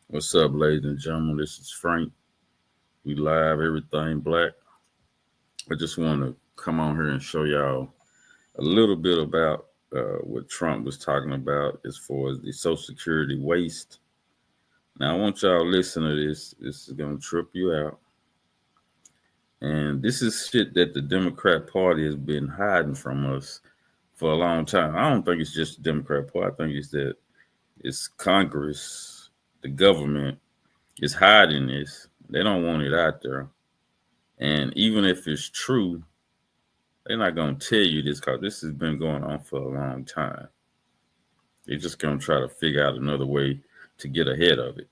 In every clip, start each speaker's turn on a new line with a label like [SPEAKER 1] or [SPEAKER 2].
[SPEAKER 1] What's up, ladies and gentlemen? This is Frank. We live everything black. I just want to come on here and show y'all a little bit about what Trump was talking about as far as the Social Security waste. Now, I want y'all to listen to this. This is going to trip you out. And this is shit that the Democrat Party has been hiding from us for a long time. I don't think it's just the Democrat Party. I think it's that it's Congress, the government is hiding this. They don't want it out there. And even if it's true, they're not going to tell you this because this has been going on for a long time. They're just going to try to figure out another way to get ahead of it.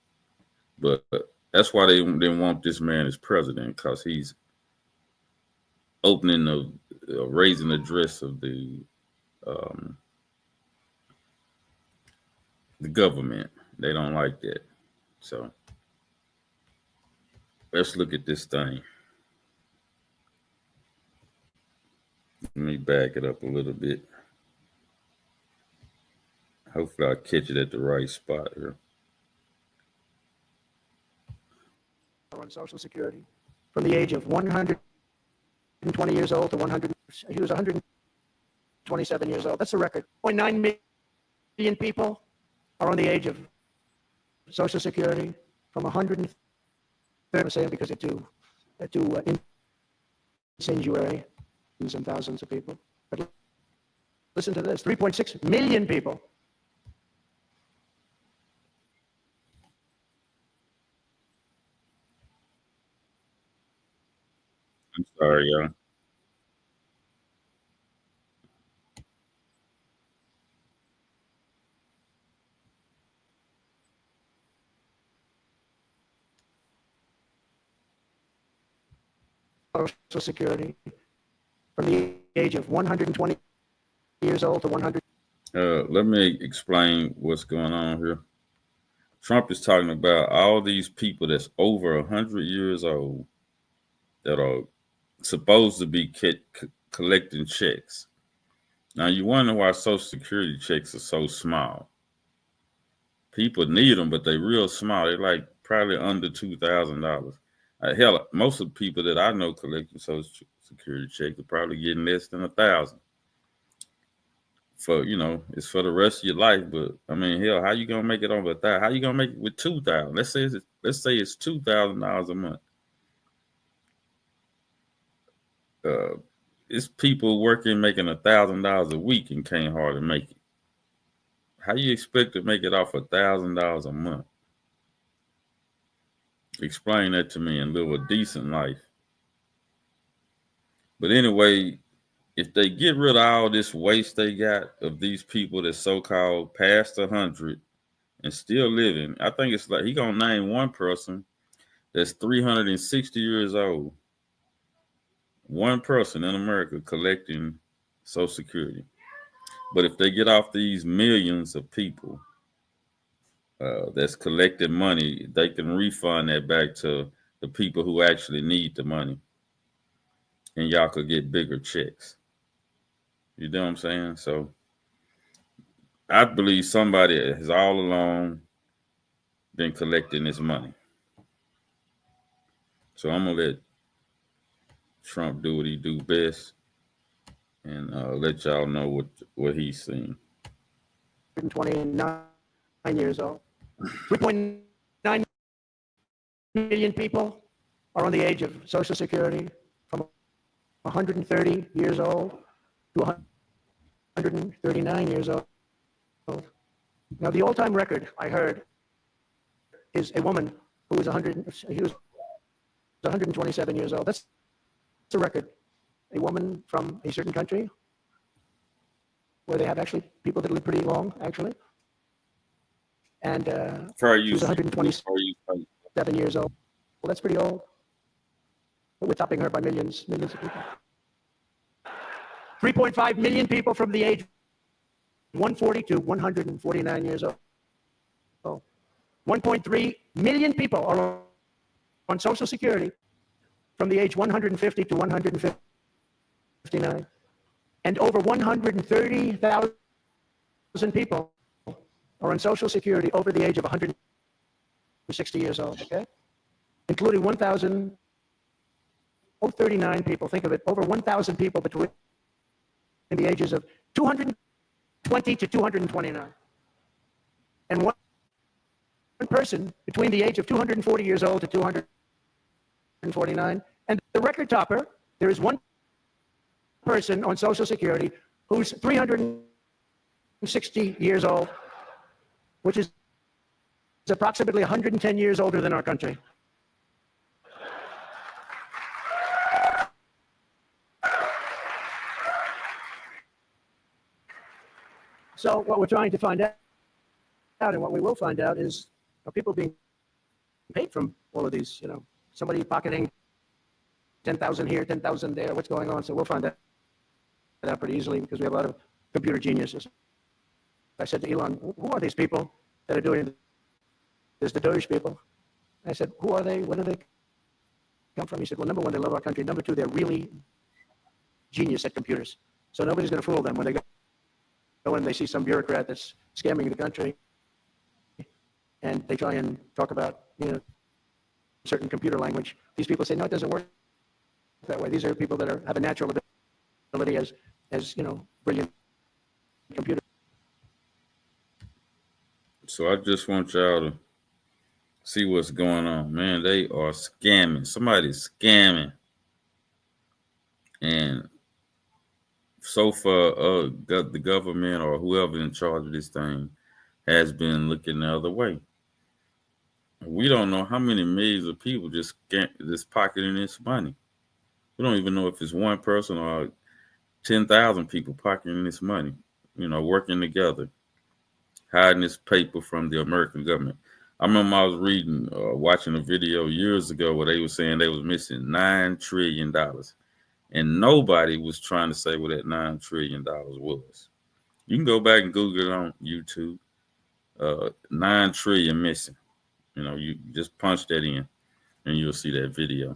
[SPEAKER 1] But that's why they didn't want this man as president, because he's opening raising the dress of um, the government. They don't like that. So let's look at this thing. Let me back it up a little bit. Hopefully I'll catch it at the right spot here.
[SPEAKER 2] On Social Security from the age of 120 years old to 100. He was 127 years old. That's a record. 0.9 million people are on the age of Social Security from 130. I'm saying because they're too incendiary and thousands of people. But listen to this: 3.6 million people.
[SPEAKER 1] I'm sorry, y'all.
[SPEAKER 2] Social Security from the age of 120 years old to 100.
[SPEAKER 1] Let me explain what's going on here. Trump is talking about all these people that's over 100 years old that are supposed to be collecting checks. Now, you wonder why Social Security checks are so small. People need them, but they're real small. They're like probably under $2,000. Hell, most of the people that I know collecting Social Security checks are probably getting less than 1,000. For it's for the rest of your life. But I mean, hell, how you gonna make it over 1,000? How you gonna make it with 2,000? Let's say it's $2,000 a month. Uh, it's people working making $1,000 a week and can't hardly make it. How you expect to make it off $1,000 a month? Explain that to me and live a decent life. But anyway, if they get rid of all this waste they got of these people that so-called past 100 and still living, I think it's like he gonna name one person that's 360 years old. One person in America collecting Social Security. But if they get off these millions of people that's collecting money, they can refund that back to the people who actually need the money, and y'all could get bigger checks. You know what I'm saying? So I believe somebody has all along been collecting this money. So I'm gonna let Trump do what he do best, and let y'all know what he's seen.
[SPEAKER 2] 129 years old. 3.9 million people are on the age of Social Security from 130 years old to 139 years old. Now, the all-time record I heard is a woman who was 127 years old. That's a record. A woman from a certain country where they have actually people that live pretty long, actually. And she was 127 years old. Well, that's pretty old. But we're topping her by millions of people. 3.5 million people from the age 140 to 149 years old. 1.3 million people are on Social Security from the age 150 to 159. And over 130,000 people are on Social Security over the age of 159. 60 years old, okay? Including 1,039 people. Think of it, over 1,000 people between the ages of 220 to 229. And one person between the age of 240 years old to 249. And the record topper, there is one person on Social Security who's 360 years old, which is approximately 110 years older than our country. So what we're trying to find out, and what we will find out, is are people being paid from all of these, somebody pocketing 10,000 here, 10,000 there, what's going on? So we'll find that out pretty easily because we have a lot of computer geniuses. I said to Elon, who are these people that are doing this? There's the Doge people. I said, who are they? Where do they come from? He said, well, number one, they love our country. Number two, they're really genius at computers. So nobody's going to fool them when they go and they see some bureaucrat that's scamming the country and they try and talk about, certain computer language. These people say, no, it doesn't work that way. These are people that have a natural ability as brilliant computers.
[SPEAKER 1] So I just want y'all to see what's going on. Man, they are scamming. Somebody's scamming. And so far, the government or whoever in charge of this thing has been looking the other way. We don't know how many millions of people just pocketing this money. We don't even know if it's one person or 10,000 people pocketing this money, working together, hiding this paper from the American government. I remember I was watching a video years ago where they were saying they was missing $9 trillion. And nobody was trying to say what that $9 trillion was. You can go back and Google it on YouTube. 9 trillion missing. You just punch that in and you'll see that video.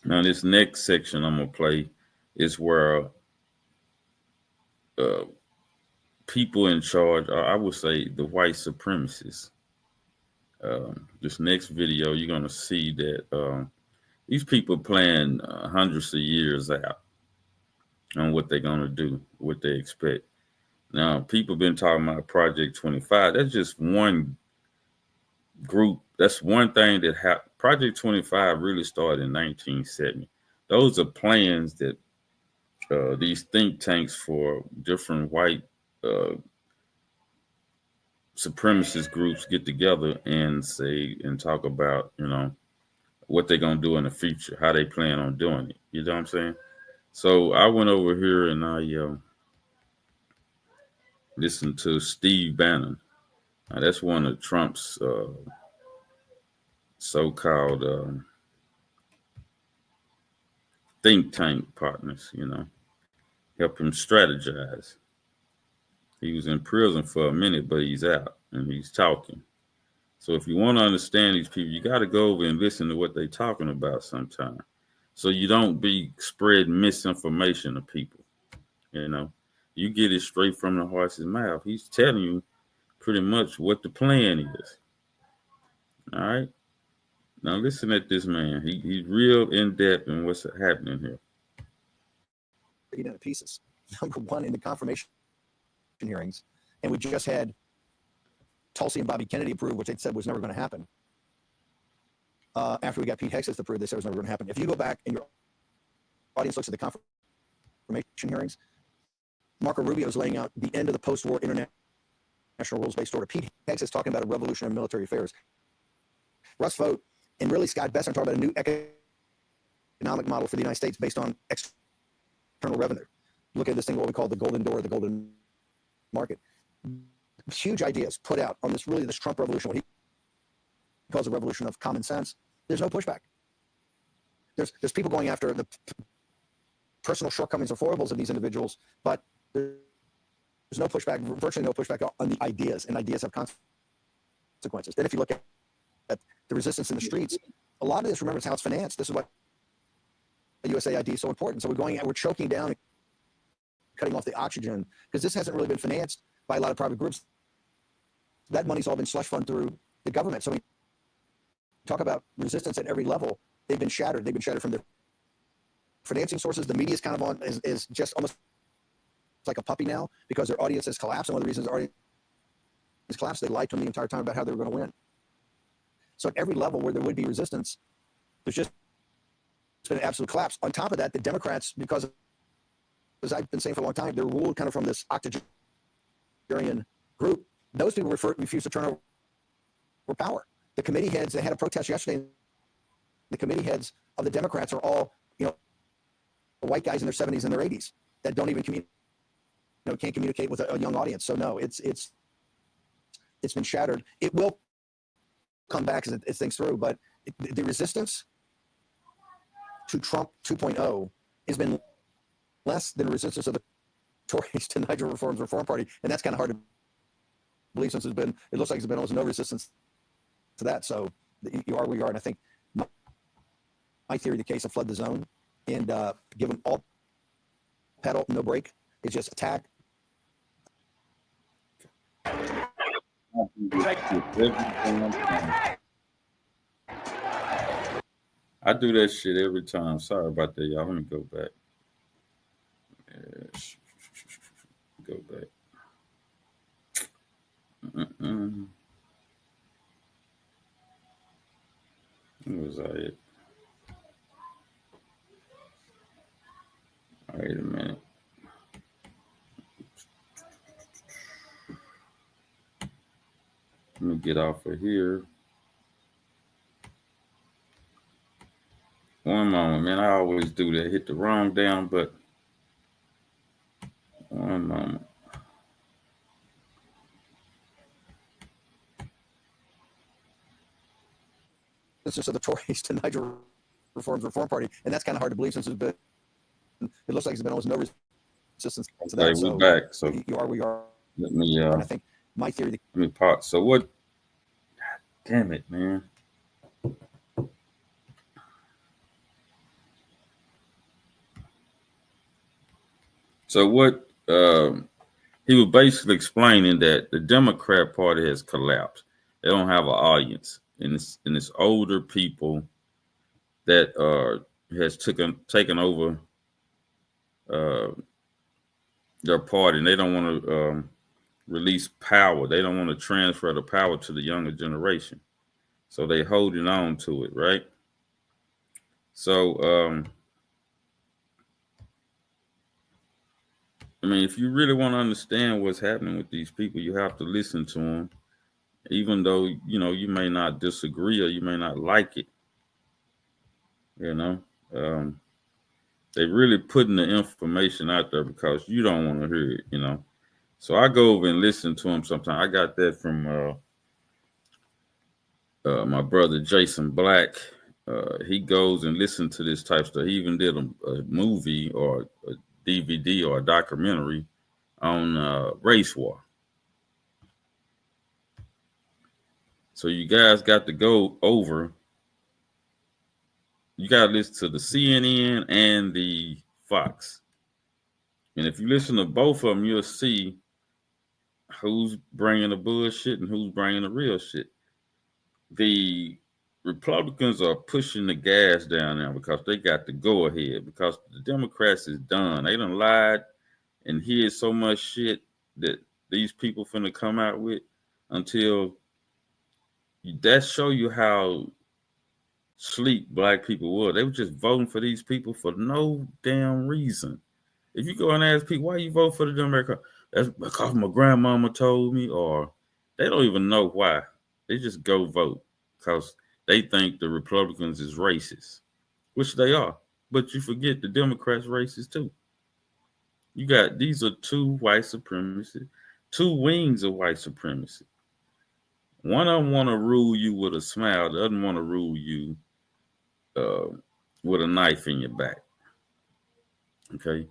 [SPEAKER 1] Now, this next section I'm going to play is where people in charge, I would say the white supremacists. This next video, you're going to see that these people plan hundreds of years out on what they're going to do, what they expect. Now, people been talking about Project 25. That's just one group. That's one thing that happened. Project 25 really started in 1970. Those are plans that these think tanks for different white supremacist groups get together and say and talk about, what they're going to do in the future, how they plan on doing it. You know what I'm saying? So I went over here and I listened to Steve Bannon. Now, that's one of Trump's so-called think tank partners, help him strategize. He was in prison for a minute, but he's out and he's talking. So if you want to understand these people, you got to go over and listen to what they're talking about sometime. So you don't be spreading misinformation to people. You get it straight from the horse's mouth. He's telling you pretty much what the plan is. All right. Now listen at this man. He's real in depth in what's happening here.
[SPEAKER 3] Into pieces. Number one, in the confirmation hearings, and we just had Tulsi and Bobby Kennedy approved, which they said was never going to happen. After we got Pete Hegseth approved, they said it was never going to happen. If you go back and your audience looks at the confirmation hearings, Marco Rubio is laying out the end of the post-war international rules-based order. Pete Hegseth is talking about a revolution in military affairs. Russ Vought and really Scott Bessent talking about a new economic model for the United States based on external revenue. Look at this thing, what we call the golden door, the golden market. Huge ideas put out on this Trump revolution, what he calls a revolution of common sense. There's no pushback. There's people going after the personal shortcomings or foibles of these individuals, but there's no pushback, virtually no pushback on the ideas, and ideas have consequences. Then if you look at the resistance in the streets, a lot of this, remember, is how it's financed. This is why USAID is so important. So we're choking down and cutting off the oxygen because this hasn't really been financed by a lot of private groups. That money's all been slush fund through the government. So talk about resistance at every level. They've been shattered. They've been shattered from their financing sources. The media's kind of on is just almost like a puppy now because their audience has collapsed. And one of the reasons their audience collapsed, they lied to them the entire time about how they were going to win. So at every level where there would be resistance, there's just been an absolute collapse. On top of that, the Democrats, because as I've been saying for a long time, they're ruled kind of from this octogenarian group. Those people refuse to turn over power. The committee heads, they had a protest yesterday. The committee heads of the Democrats are all, white guys in their 70s and their 80s that don't even can't communicate with a young audience. So no, it's been shattered. It will come back as it thinks through, but the resistance to Trump 2.0 has been less than the resistance of the Tories to Nigel Reform Party, and that's kind of hard to believe since it looks like there's been almost no resistance to that. So you are where you are, and I think my theory, the case of flood the zone and give them all pedal, no brake, is just attack.
[SPEAKER 1] I do that shit every time. Sorry about that, y'all. Let me go back. Go back. Where was I at? Wait a minute. Let me get off of here. One moment, man. I always do that. Hit the wrong down button. One moment.
[SPEAKER 3] It's just of the Tories to Nigel Reform Party, and that's kind of hard to believe since it looks like there's been almost no resistance to that.
[SPEAKER 1] Okay, we're back. So
[SPEAKER 3] you are where you are.
[SPEAKER 1] Let me.
[SPEAKER 3] And I think my theory.
[SPEAKER 1] Let me pause. So what? God damn it, man. So what? He was basically explaining that the Democrat Party has collapsed. They don't have an audience, and it's older people that has taken over their party, and they don't want to release power. They don't want to transfer the power to the younger generation, so they holding on to it, right? So I mean, if you really want to understand what's happening with these people, you have to listen to them, even though, you may not disagree or you may not like it. They really putting the information out there because you don't want to hear it, So I go over and listen to them sometimes. I got that from my brother Jason Black. He goes and listens to this type of stuff. He even did a movie or a DVD or a documentary on race war. So you guys got to go over. You got to listen to the CNN and the Fox. And if you listen to both of them, you'll see who's bringing the bullshit and who's bringing the real shit. The Republicans are pushing the gas down now because they got the go ahead, because the Democrats is done. They done lied and hid so much shit that these people finna come out with until that show you how sleep black people were. They were just voting for these people for no damn reason. If you go and ask people, why you vote for the Democrat? That's because my grandmama told me, or they don't even know why. They just go vote because they think the Republicans is racist, which they are. But you forget the Democrats racist too. These are two white supremacy, two wings of white supremacy. One of them want to rule you with a smile. The other want to rule you with a knife in your back. Okay.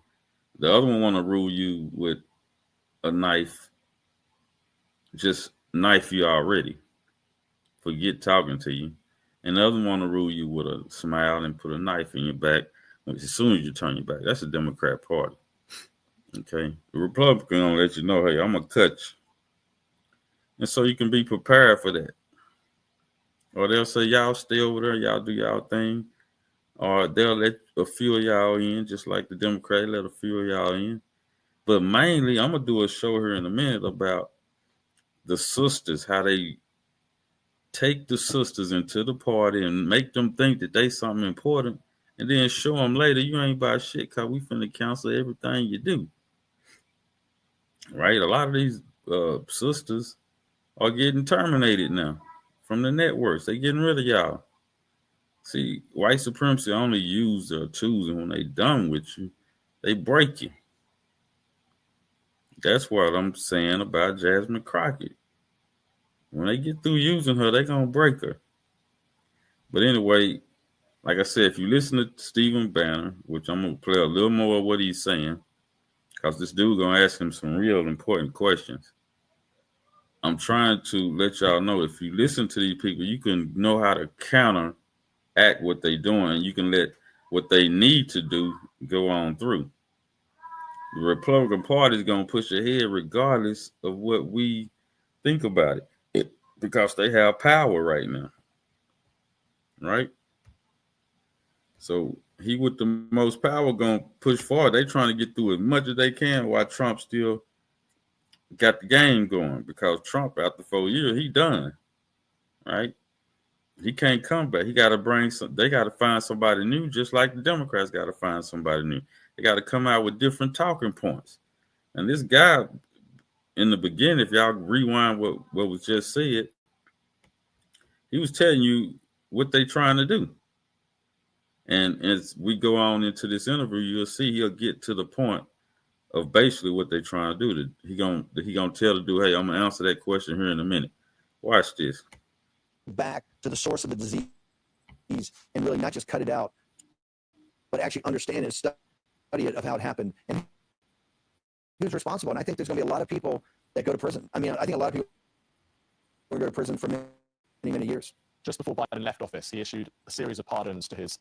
[SPEAKER 1] The other one want to rule you with a knife, just knife you already. Forget talking to you. And the other one want to rule you with a smile and put a knife in your back as soon as you turn your back. That's the Democrat Party. Okay. The Republican gonna let you know, hey, I'm gonna cut you. And so you can be prepared for that. or they'll say y'all stay over there, y'all do y'all thing, or they'll let a few of y'all in, just like the Democrats let a few of y'all in. But mainly, I'm gonna do a show here in a minute about the sisters, how they take the sisters into the party and make them think that they something important, and then show them later you ain't about shit because we finna cancel everything you do. Right? A lot of these sisters are getting terminated now from the networks. They getting rid of y'all. See, white supremacy only use or choosing when they done with you. They break you. That's what I'm saying about Jasmine Crockett. When they get through using her, they gonna break her. But anyway, like I said, if you listen to Stephen Banner, which I'm gonna play a little more of what he's saying, because this dude gonna ask him some real important questions. I'm trying to let y'all know if you listen to these people, you can know how to counteract what they doing. You can let what they need to do go on through. The Republican Party is gonna push ahead regardless of what we think about it because they have power right now, right? So he with the most power gonna push forward. They trying to get through as much as they can while Trump still got the game going because Trump after 4 years he done, right? He can't come back. He got to bring some. They got to find somebody new, just like the Democrats got to find somebody new. They got to come out with different talking points. And this guy, in the beginning, if y'all rewind what was just said, he was telling you what they trying to do. And as we go on into this interview, you'll see he'll get to the point of basically what they're trying to do. He gonna tell the dude, hey, I'm gonna answer that question here in a minute. Watch this.
[SPEAKER 3] Back to the source of the disease and really not just cut it out, but actually understand and study it of how it happened and who's responsible. And I think there's going to be a lot of people that go to prison. I mean, I think a lot of people will go to prison for many, many years.
[SPEAKER 4] Just before Biden left office, he issued a series of pardons to his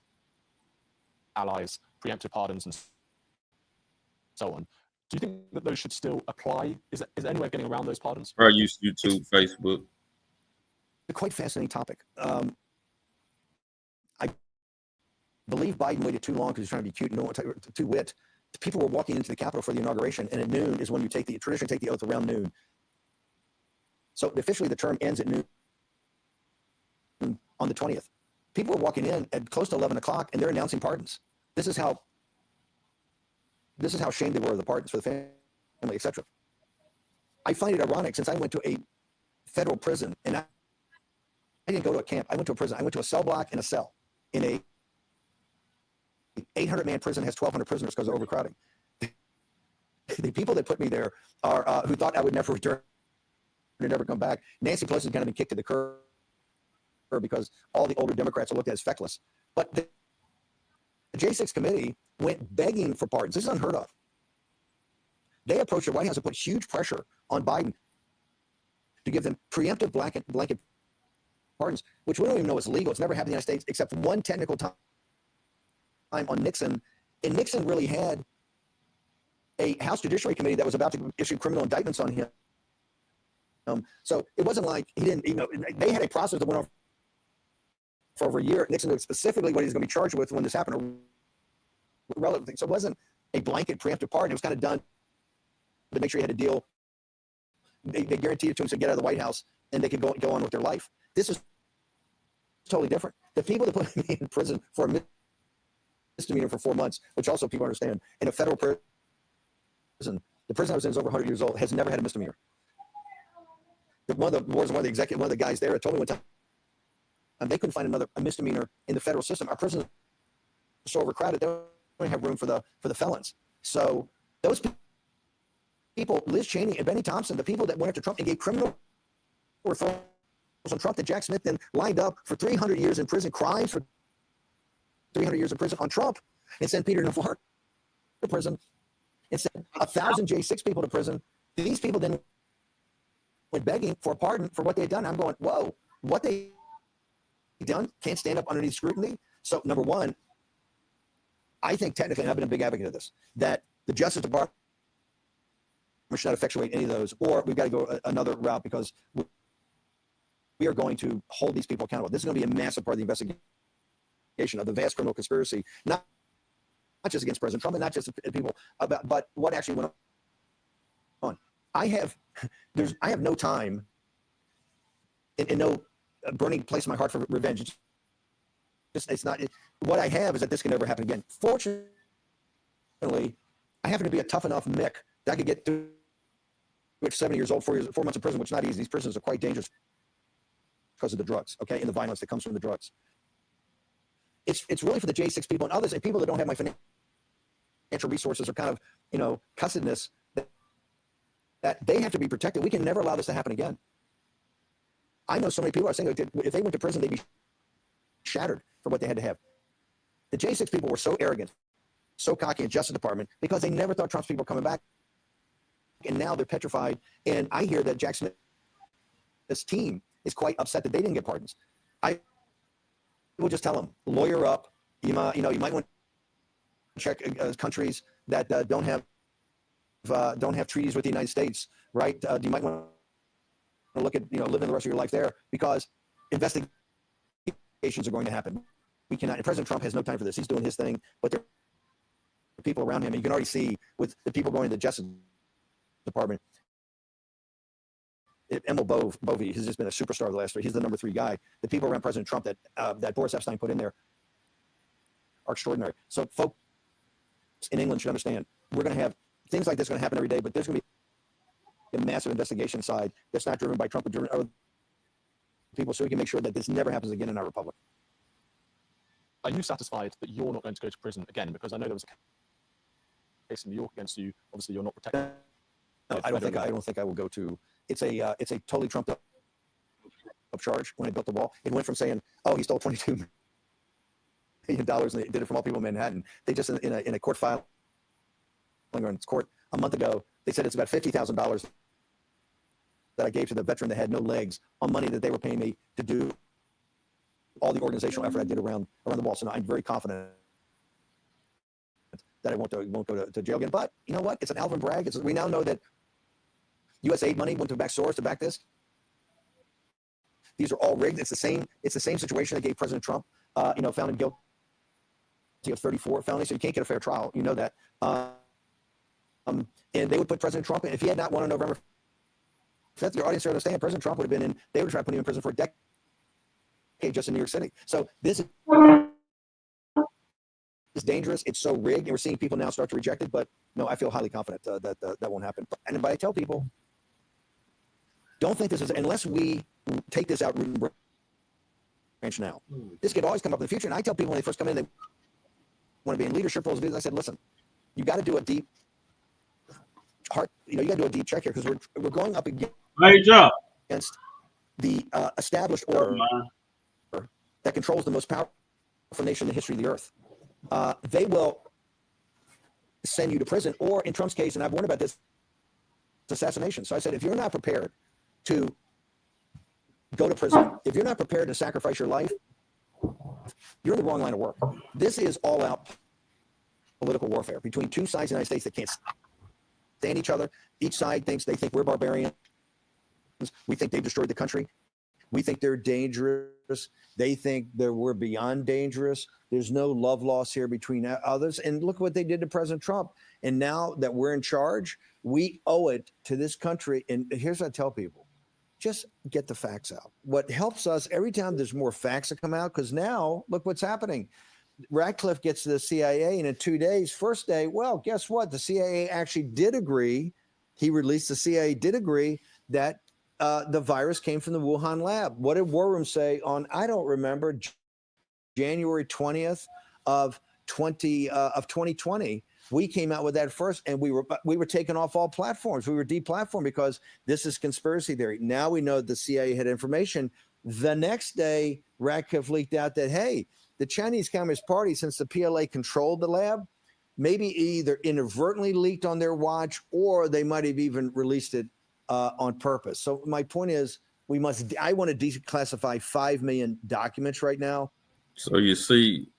[SPEAKER 4] allies, preemptive pardons and so on. Do you think that those should still apply? Is there any way of getting around those pardons?
[SPEAKER 1] I use YouTube, Facebook.
[SPEAKER 3] A quite fascinating topic. I believe Biden waited too long because he's trying to be cute and no one too wit. People were walking into the Capitol for the inauguration, and at noon is when you traditionally take the oath around noon. So officially the term ends at noon on the 20th. People were walking in at close to 11 o'clock, and they're announcing pardons. This is how ashamed they were of the pardons for the family, etc. I find it ironic since I went to a federal prison, and I didn't go to a camp. I went to a prison. I went to a cell block and a cell in a 800-man prison has 1,200 prisoners because of overcrowding. The people that put me there are who thought I would never return and never come back. Nancy Pelosi is going to be kicked to the curb because all the older Democrats are looked at as feckless. But the J6 committee went begging for pardons. This is unheard of. They approached the White House and put huge pressure on Biden to give them preemptive blanket pardons, which we don't even know is legal. It's never happened in the United States except one technical time on Nixon. And Nixon really had a House Judiciary Committee that was about to issue criminal indictments on him. So it wasn't like he didn't, they had a process that went on for over a year. Nixon knew specifically what he was going to be charged with when this happened. Relevant things. So it wasn't a blanket preemptive pardon. It was kind of done to make sure he had a deal. They guaranteed it to him to get out of the White House and they could go on with their life. This is totally different. The people that put me in prison for a misdemeanor for 4 months, which also people understand, in a federal prison, the prison I was in is over 100 years old, has never had a misdemeanor. One of the guys there told me one time, they couldn't find a misdemeanor in the federal system. Our prisons are so overcrowded, they don't have room for the felons. So those people, Liz Cheney and Benny Thompson, the people that went after Trump and gave criminal referrals on Trump, that Jack Smith then lined up for 300 years in prison, crimes for 300 years in prison on Trump, and sent Peter Navarro to prison, and sent 1,000 J6 people to prison. These people then went begging for a pardon for what they had done. I'm going, whoa, what they done can't stand up underneath scrutiny. So number one, I think technically, and I've been a big advocate of this, that the Justice Department should not effectuate any of those, or we've got to go another route because we we are going to hold these people accountable. This is going to be a massive part of the investigation of the vast criminal conspiracy, not just against President Trump and not just people about, but what actually went on. I have no time and no burning place in my heart for revenge. It's not. What I have is that this can never happen again. Fortunately, I happen to be a tough enough Mick that I could get through 70 years old, 4 months in prison, which is not easy. These prisons are quite dangerous because of the drugs, okay, and the violence that comes from the drugs. It's really for the J6 people and others, and people that don't have my financial resources or kind of, cussedness, that they have to be protected. We can never allow this to happen again. I know so many people are saying if they went to prison, they'd be shattered for what they had to have. The J6 people were so arrogant, so cocky in the Justice Department because they never thought Trump's people were coming back. And now they're petrified. And I hear that Jack Smith's team is quite upset that they didn't get pardons. I will just tell them, lawyer up. You might want to check countries that don't have treaties with the United States, right? You might want to look at living the rest of your life there, because investigations are going to happen. We cannot. And President Trump has no time for this. He's doing his thing, but there are people around him. And you can already see with the people going to the Justice Department. Emil Bovee has just been a superstar the last 3. He's the number 3 guy. The people around President Trump that Boris Epstein put in there are extraordinary. So folks in England should understand, we're going to have things like this going to happen every day, but there's going to be a massive investigation side that's not driven by Trump, but driven by other people, so we can make sure that this never happens again in our republic.
[SPEAKER 4] Are you satisfied that you're not going to go to prison again? Because I know there was a case in New York against you. Obviously, you're not protected.
[SPEAKER 3] No, I don't think I will go to. It's a totally trumped up charge. When I built the wall, it went from saying, "Oh, he stole $22 million and they did it from all people in Manhattan." They just in a court filing or in court a month ago, they said it's about $50,000 that I gave to the veteran that had no legs on money that they were paying me to do all the organizational effort I did around the wall. So now I'm very confident that I won't go to jail again. But you know what? It's an Alvin Bragg. We now know that U.S. aid money went to back Soros to back this. These are all rigged. It's the same situation that gave President Trump, found him guilty of 34 felonies. So you can't get a fair trial. You know that. And they would put President Trump in. If he had not won on November 5th, your audience should understand, President Trump would have been in. They would have tried to put him in prison for a decade just in New York City. So this is dangerous. It's so rigged, and we're seeing people now start to reject it. But no, I feel highly confident that won't happen. But I tell people, don't think this is, unless we take this out root and branch now. This could always come up in the future. And I tell people when they first come in, they want to be in leadership roles. I said, listen, you got to do a deep heart. You got to do a deep check here, because we're going up against the established order that controls the most powerful nation in the history of the earth. They will send you to prison, or in Trump's case, and I've warned about this, assassination. So I said, if you're not prepared to go to prison, if you're not prepared to sacrifice your life, you're in the wrong line of work. This is all out political warfare between two sides of the United States that can't stand each other. Each side thinks we're barbarians. We think they've destroyed the country. We think they're dangerous. They think that we're beyond dangerous. There's no love lost here between others. And look what they did to President Trump. And now that we're in charge, we owe it to this country. And here's what I tell people. Just get the facts out. What helps us every time there's more facts that come out, because now look what's happening. Ratcliffe gets to the CIA, and in 2 days, first day, well, guess what? The CIA actually did agree. He released, the CIA did agree that the virus came from the Wuhan lab. What did War Room say on, I don't remember, January 20th of 2020? We came out with that first, and we were taken off all platforms. We were deplatformed because this is conspiracy theory. Now we know the CIA had information. The next day, Ratcliffe leaked out that, hey, the Chinese Communist Party, since the PLA controlled the lab, maybe either inadvertently leaked on their watch, or they might have even released it on purpose. So my point is, I want to declassify 5 million documents right now.
[SPEAKER 1] So you see,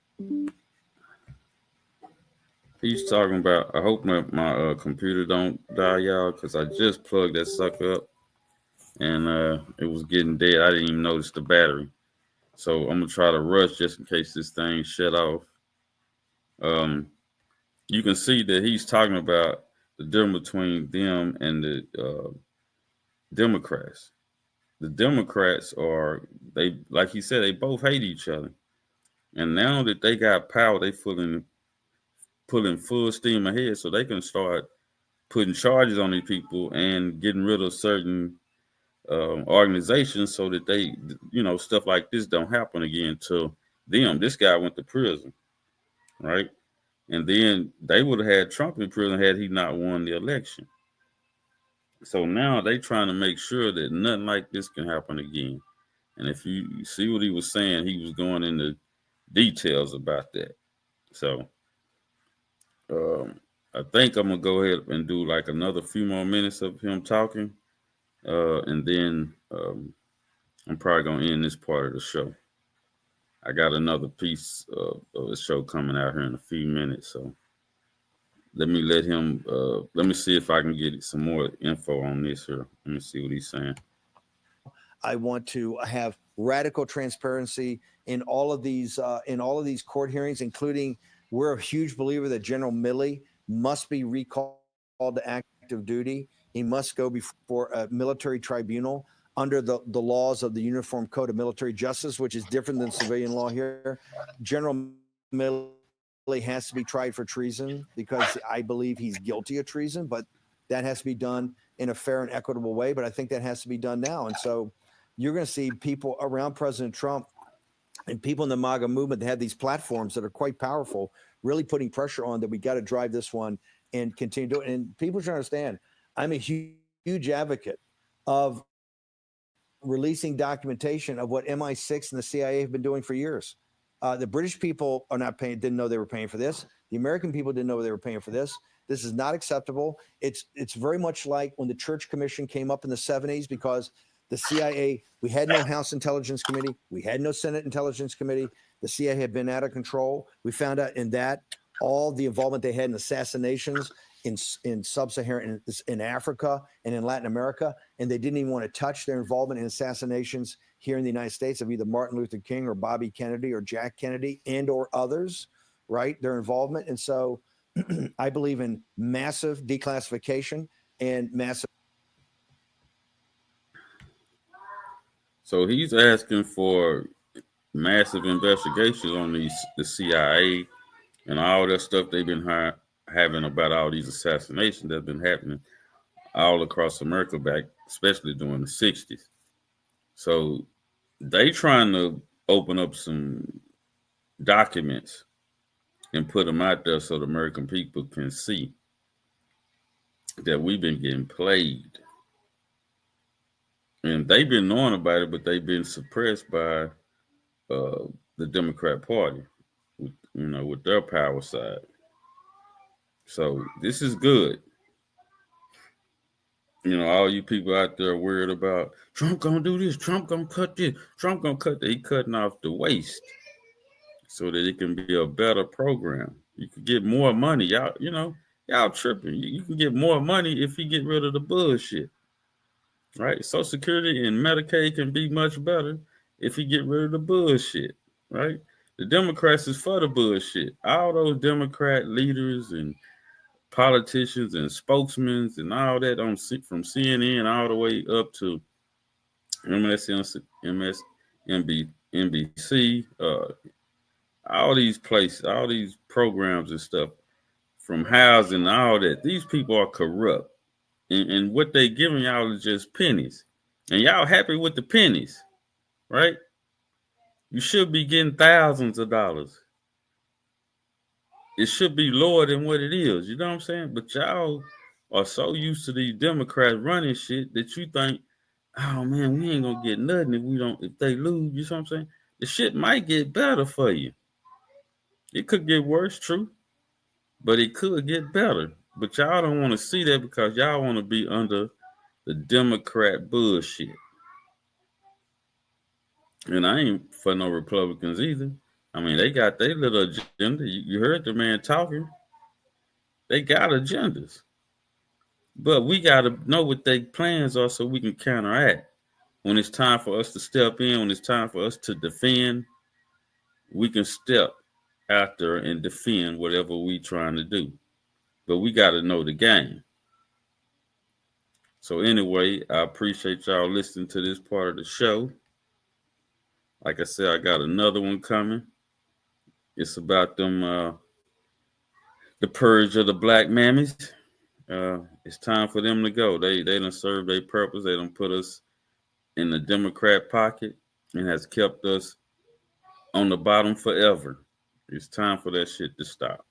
[SPEAKER 1] he's talking about, I hope my computer don't die, y'all, because I just plugged that sucker up. and it was getting dead. I didn't even notice the battery. So I'm gonna try to rush just in case this thing shut off. Um, you can see that he's talking about the difference between them and the Democrats. The Democrats are they like he said they both hate each other, and now that they got power, they pulling full steam ahead, so they can start putting charges on these people and getting rid of certain organizations so that they, stuff like this don't happen again to them. This guy went to prison, right? And then they would have had Trump in prison had he not won the election. So now they trying to make sure that nothing like this can happen again. And if you see what he was saying, he was going into details about that. So um, I think I'm gonna go ahead and do like another few more minutes of him talking, and then I'm probably gonna end this part of the show. I got another piece of the show coming out here in a few minutes, so let me let him. Let me see if I can get some more info on this here. Let me see what he's saying.
[SPEAKER 3] I want to have radical transparency in all of these court hearings, including we're a huge believer that General Milley must be recalled to active duty. He must go before a military tribunal under the laws of the Uniform Code of Military Justice, which is different than civilian law here. General Milley has to be tried for treason because I believe he's guilty of treason, but that has to be done in a fair and equitable way. But I think that has to be done now. And so you're going to see people around President Trump and people in the MAGA movement that have these platforms that are quite powerful, really putting pressure on that we got to drive this one and continue to do it. And people should understand, I'm a huge advocate of releasing documentation of what MI6 and the CIA have been doing for years. The British people are not paying, didn't know they were paying for this. The American people didn't know they were paying for this. This is not acceptable. It's very much like when the Church Commission came up in the 70s because the CIA, we had no House Intelligence Committee. We had no Senate Intelligence Committee. The CIA had been out of control. We found out in that all the involvement they had in assassinations in sub-Saharan, in Africa and in Latin America, and they didn't even want to touch their involvement in assassinations here in the United States of either Martin Luther King or Bobby Kennedy or Jack Kennedy and or others, right? Their involvement. And so I believe in massive declassification and massive.
[SPEAKER 1] So he's asking for massive investigations on the CIA and all that stuff they've been having about all these assassinations that's been happening all across America back, especially during the 60s. So they trying to open up some documents and put them out there so the American people can see that we've been getting played. And they've been knowing about it, but they've been suppressed by the Democrat Party, with their power side. So this is good. All you people out there worried about Trump gonna do this, Trump gonna cut this, Trump gonna cut that. He cutting off the waste so that it can be a better program. You can get more money. Y'all tripping. You can get more money if you get rid of the bullshit. Right? Social Security and Medicaid can be much better if you get rid of the bullshit. Right? The Democrats is for the bullshit. All those Democrat leaders and politicians and spokesmen and all that from CNN all the way up to NBC, all these places, all these programs and stuff, from housing and all that. These people are corrupt, and what they giving y'all is just pennies, and y'all happy with the pennies, right? You should be getting thousands of dollars. It should be lower than what it is. You know what I'm saying? But y'all are so used to these Democrats running shit that you think, oh man, we ain't gonna get nothing if they lose. You know what I'm saying? The shit might get better for you. It could get worse, true, but it could get better. But y'all don't want to see that because y'all want to be under the Democrat bullshit. And I ain't for no Republicans either. I mean, they got their little agenda. You heard the man talking. They got agendas. But we got to know what their plans are so we can counteract. When it's time for us to step in, when it's time for us to defend, we can step after and defend whatever we trying to do. But we got to know the game. So anyway, I appreciate y'all listening to this part of the show. Like I said, I got another one coming. It's about them, the purge of the black mammies. It's time for them to go. They done served their purpose. They done put us in the Democrat pocket and has kept us on the bottom forever. It's time for that shit to stop.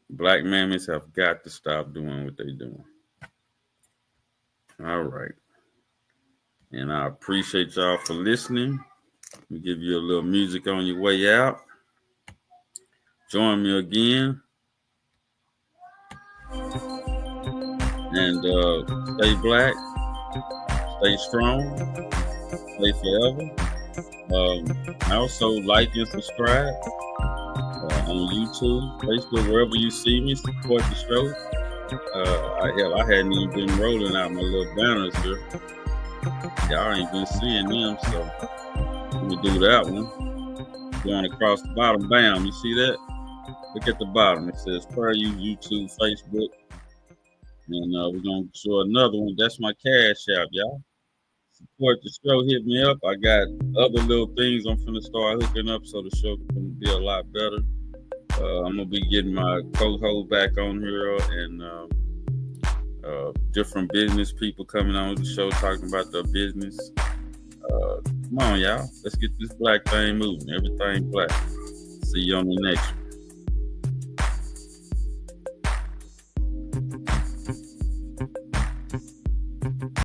[SPEAKER 1] Black mammies have got to stop doing what they're doing. All right. And I appreciate y'all for listening. We give you a little music on your way out. Join me again. And stay black, stay strong, stay forever. Also like and subscribe on YouTube, Facebook, wherever you see me. Support the show. I hadn't even been rolling out my little banners here. Y'all ain't been seeing them, so let me do that one. Going across the bottom, bam, you see that? Look at the bottom. It says prayer YouTube, Facebook. And we're going to show another one. That's my Cash App, y'all. Support the show. Hit me up. I got other little things I'm finna start hooking up so the show can be a lot better. I'm going to be getting my co-host back on here and different business people coming on the show talking about their business. Come on, y'all. Let's get this black thing moving. Everything black. See you on the next one.